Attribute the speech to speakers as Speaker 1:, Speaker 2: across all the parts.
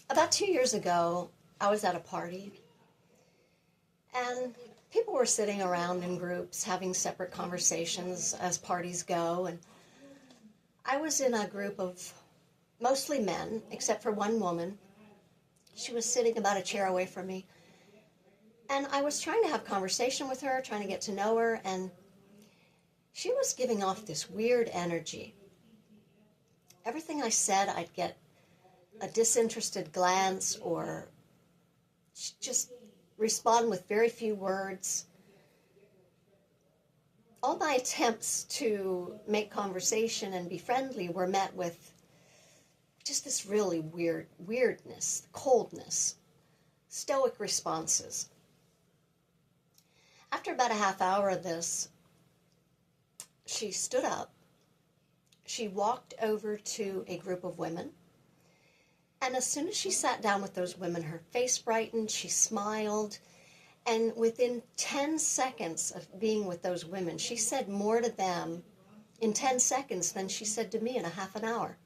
Speaker 1: About 2 years ago, I was at a party, and people were sitting around in groups having separate conversations as parties go. And I was in a group of mostly men, except for one woman. She was sitting about a chair away from me. And I was trying to have conversation with her, trying to get to know her, and she was giving off this weird energy. Everything I said, I'd get a disinterested glance or just respond with very few words. All my attempts to make conversation and be friendly were met with just this really weirdness, coldness, stoic responses. After about a half hour of this, she stood up, she walked over to a group of women, and as soon as she sat down with those women, her face brightened, she smiled, and within 10 seconds of being with those women, she said more to them in 10 seconds than she said to me in a half an hour.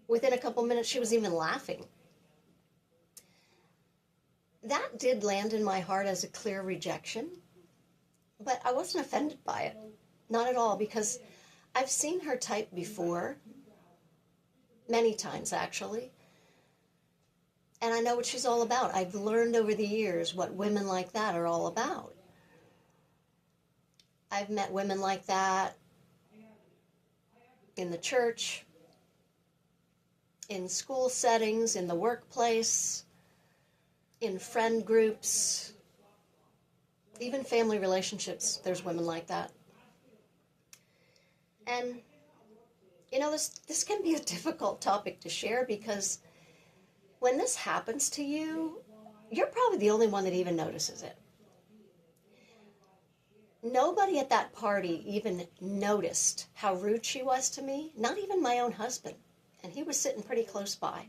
Speaker 1: Within a couple minutes, she was even laughing. That did land in my heart as a clear rejection, but I wasn't offended by it. Not at all, because I've seen her type before, many times actually, and I know what she's all about. I've learned over the years what women like that are all about. I've met women like that in the church, in school settings, in the workplace, in friend groups, even family relationships. There's women like that. And, this can be a difficult topic to share, because when this happens to you, you're probably the only one that even notices it. Nobody at that party even noticed how rude she was to me, not even my own husband. And he was sitting pretty close by.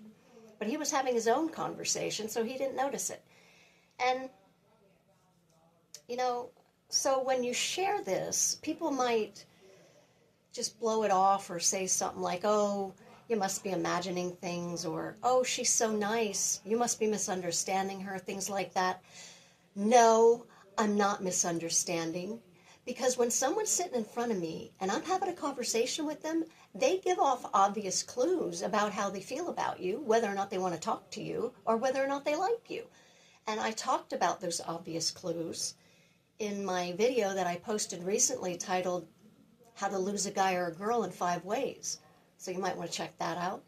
Speaker 1: But he was having his own conversation, so he didn't notice it. And, so when you share this, people might just blow it off or say something like, oh, you must be imagining things, or, oh, she's so nice, you must be misunderstanding her, things like that. No, I'm not misunderstanding, because when someone's sitting in front of me and I'm having a conversation with them, they give off obvious clues about how they feel about you, whether or not they want to talk to you, or whether or not they like you. And I talked about those obvious clues in my video that I posted recently titled How to Lose a Guy or a Girl in 5 Ways. So you might want to check that out.